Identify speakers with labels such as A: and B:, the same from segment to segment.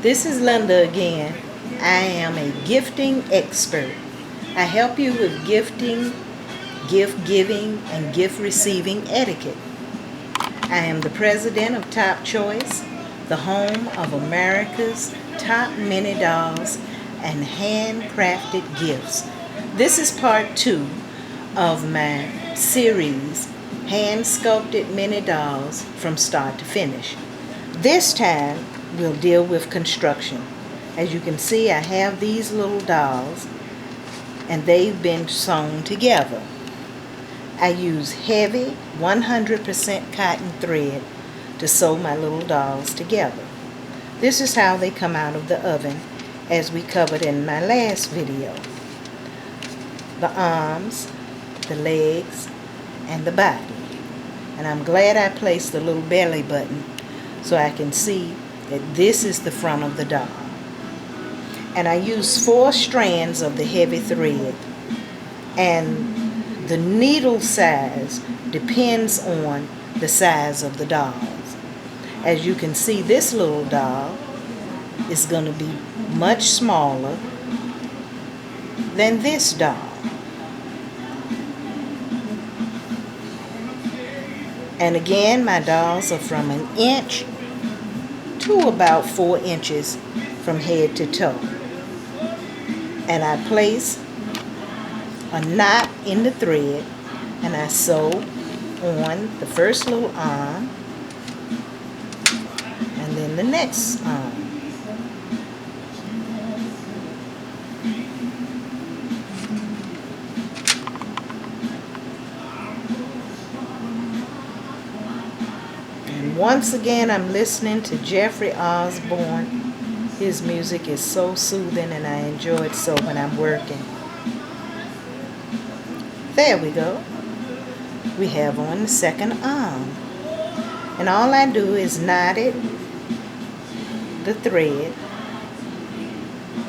A: This is Linda again. I am a gifting expert. I help you with gifting, gift giving, and gift receiving etiquette. I am the president of Top Choice, the home of America's top mini dolls and handcrafted gifts. This is part 2 of my series, Hand Sculpted Mini Dolls from Start to Finish. This time, we'll deal with construction. As you can see, I have these little dolls, and they've been sewn together. I use heavy 100% cotton thread to sew my little dolls together. This is how they come out of the oven, as we covered in my last video. The arms, the legs, and the body. And I'm glad I placed the little belly button so I can see that this is the front of the doll. And I use 4 strands of the heavy thread, and the needle size depends on the size of the dolls. As you can see, this little doll is going to be much smaller than this doll. And again, my dolls are from 1 inch to about 4 inches from head to toe. And I place a knot in the thread, and I sew on the first little arm and then the next arm. And once again, I'm listening to Jeffrey Osborne. His music is so soothing, and I enjoy it so when I'm working. There we go. We have on the second arm. And all I do is knot it, the thread,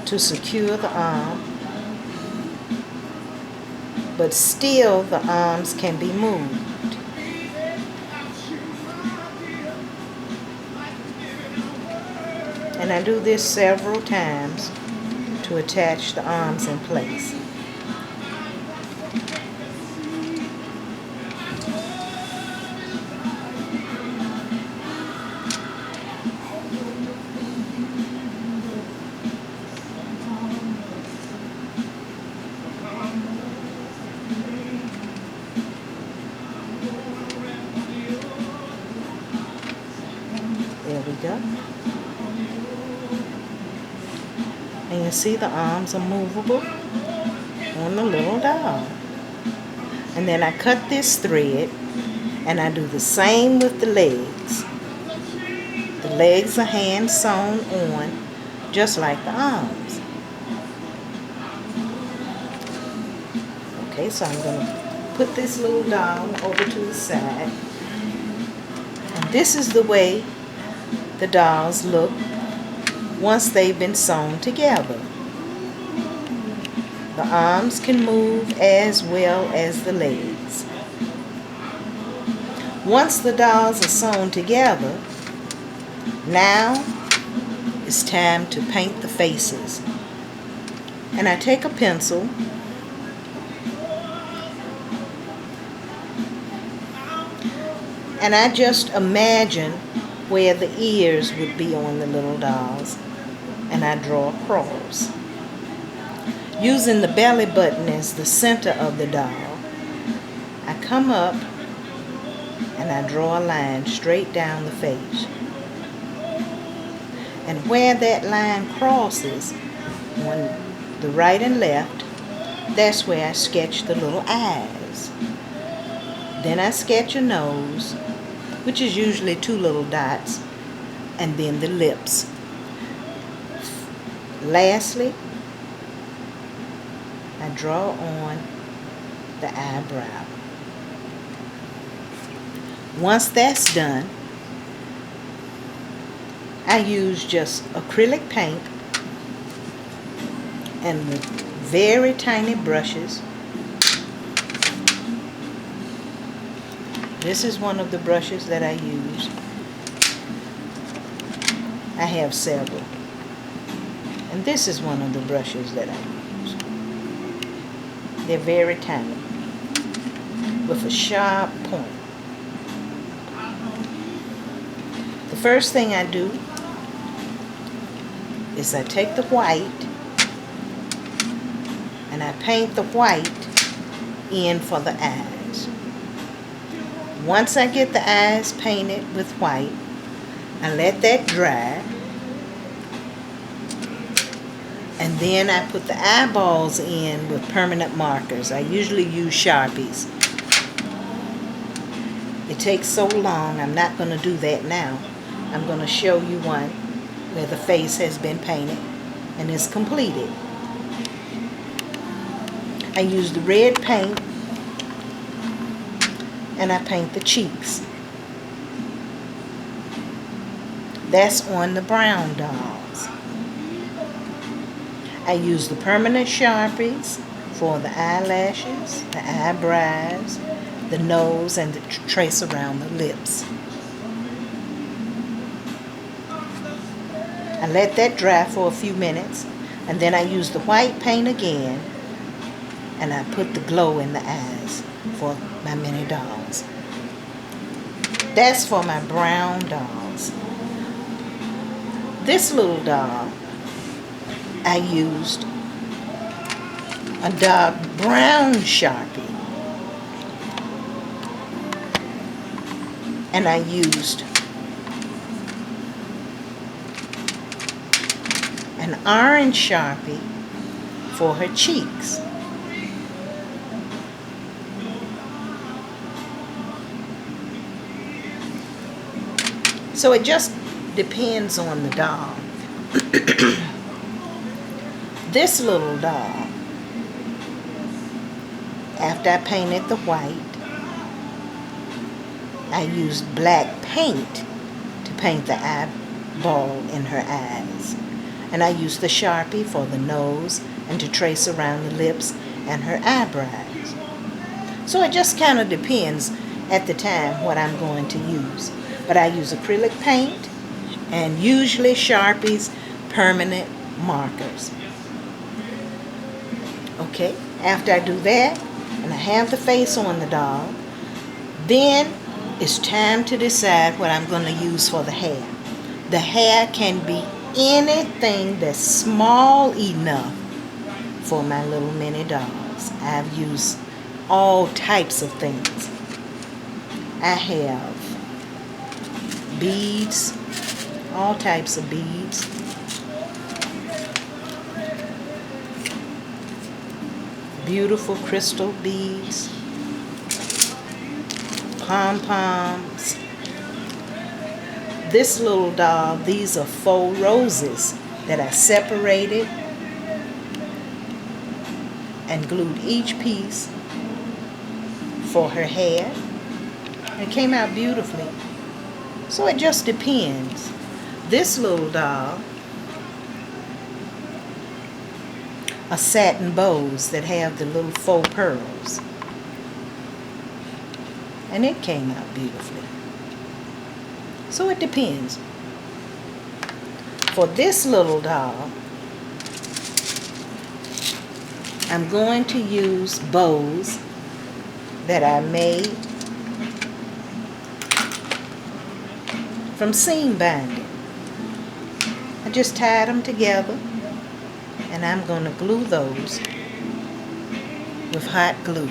A: to secure the arm. But still, the arms can be moved. And I do this several times to attach the arms in place. There we go. And you see the arms are movable on the little doll. And then I cut this thread, and I do the same with the legs. The legs are hand sewn on, just like the arms. Okay, so I'm going to put this little doll over to the side. And this is the way the dolls look once they've been sewn together. The arms can move as well as the legs. Once the dolls are sewn together, now it's time to paint the faces. And I take a pencil and I just imagine where the ears would be on the little dolls, and I draw a cross. Using the belly button as the center of the doll, I come up and I draw a line straight down the face. And where that line crosses on the right and left, that's where I sketch the little eyes. Then I sketch a nose, which is usually 2 little dots, and then the lips. Lastly, I draw on the eyebrow. Once that's done, I use just acrylic paint and with very tiny brushes. This is one of the brushes that I use. I have several. And this is one of the brushes that I use. They're very tiny, with a sharp point. The first thing I do is I take the white and I paint the white in for the eyes. Once I get the eyes painted with white, I let that dry, and then I put the eyeballs in with permanent markers. I usually use Sharpies. It takes so long, I'm not going to do that now. I'm going to show you one where the face has been painted and is completed. I use the red paint and I paint the cheeks. That's on the brown dolls. I use the permanent Sharpies for the eyelashes, the eyebrows, the nose, and the trace around the lips. I let that dry for a few minutes, and then I use the white paint again, and I put the glow in the eyes for my mini dolls. That's for my brown dolls. This little doll, I used a dark brown Sharpie, and I used an orange Sharpie for her cheeks. So it just depends on the doll. This little doll, after I painted the white, I used black paint to paint the eyeball in her eyes. And I used the Sharpie for the nose and to trace around the lips and her eyebrows. So it just kind of depends at the time what I'm going to use. But I use acrylic paint and usually Sharpies, permanent markers. Okay, after I do that, and I have the face on the doll, then it's time to decide what I'm going to use for the hair. The hair can be anything that's small enough for my little mini dolls. I've used all types of things. I have beads, all types of beads. Beautiful crystal beads, pom-poms. This little doll, these are faux roses that I separated and glued each piece for her hair. It came out beautifully. So it just depends. This little doll are satin bows that have the little faux pearls. And it came out beautifully. So it depends. For this little doll, I'm going to use bows that I made from seam binding. I just tied them together, and I'm going to glue those with hot glue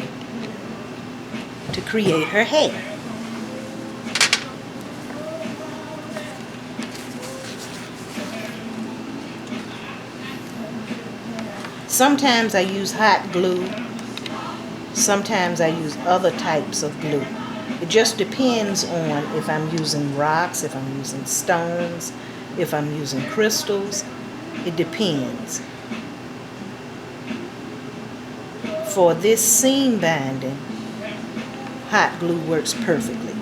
A: to create her hair. Sometimes I use hot glue, sometimes I use other types of glue. It just depends on if I'm using rocks, if I'm using stones, if I'm using crystals. It depends. For this seam binding, hot glue works perfectly.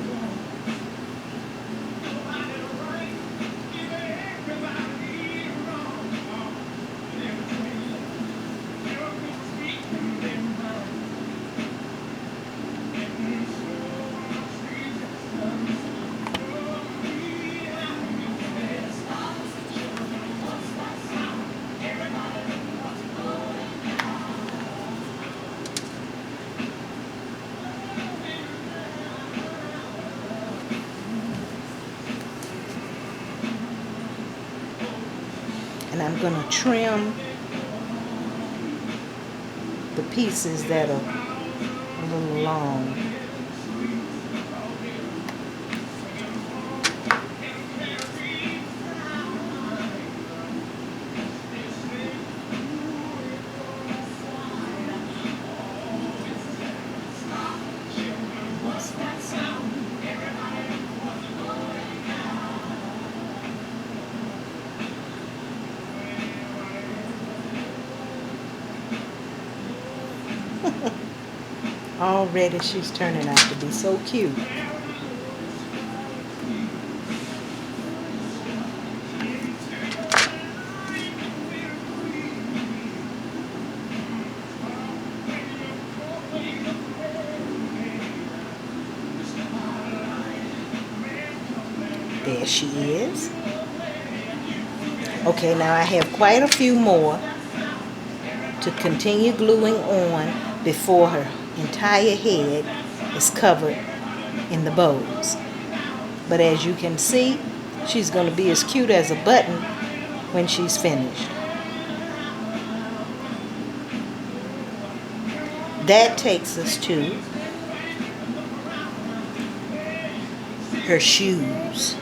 A: And I'm going to trim the pieces that are a little long. Already she's turning out to be so cute. There she is. Okay, now I have quite a few more to continue gluing on before her entire head is covered in the bows. But as you can see, she's going to be as cute as a button when she's finished. That takes us to her shoes.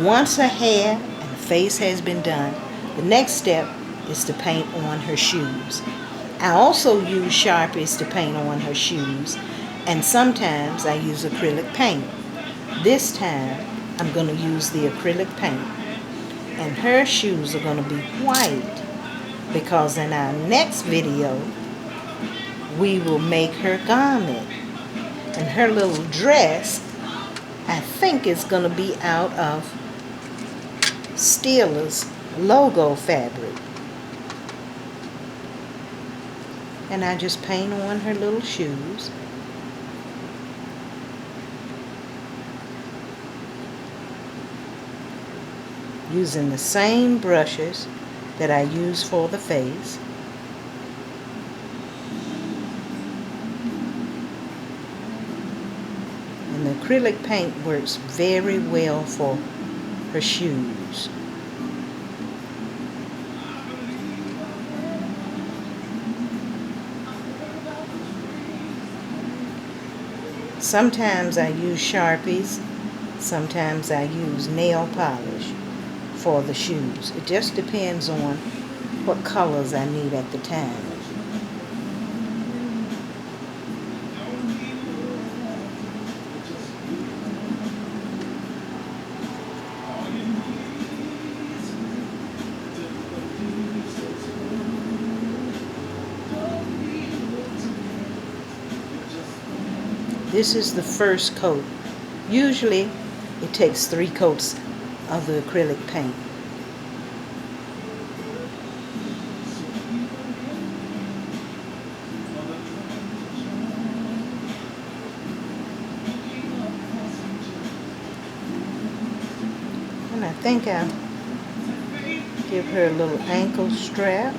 A: Once her hair and face has been done, the next step is to paint on her shoes. I also use Sharpies to paint on her shoes, and sometimes I use acrylic paint. This time I'm going to use the acrylic paint, and her shoes are going to be white because in our next video we will make her garment, and her little dress I think is going to be out of Steelers logo fabric. And I just paint on her little shoes. Using the same brushes that I use for the face. And the acrylic paint works very well for her shoes. Sometimes I use Sharpies, sometimes I use nail polish for the shoes. It just depends on what colors I need at the time. This is the first coat. Usually it takes 3 coats of the acrylic paint. And I think I'll give her a little ankle strap.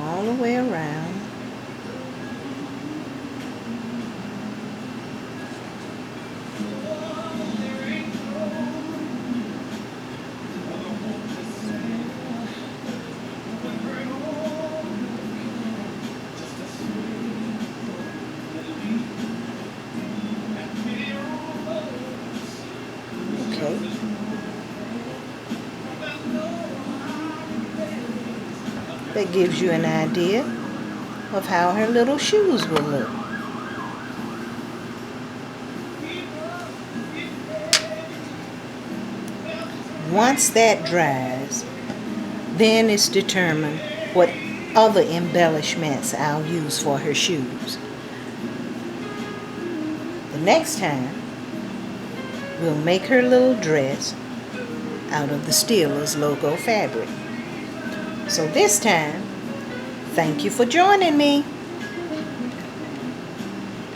A: All the way around. Okay. That gives you an idea of how her little shoes will look. Once that dries, then it's determined what other embellishments I'll use for her shoes. The next time, we'll make her little dress out of the Steelers logo fabric. So this time, thank you for joining me.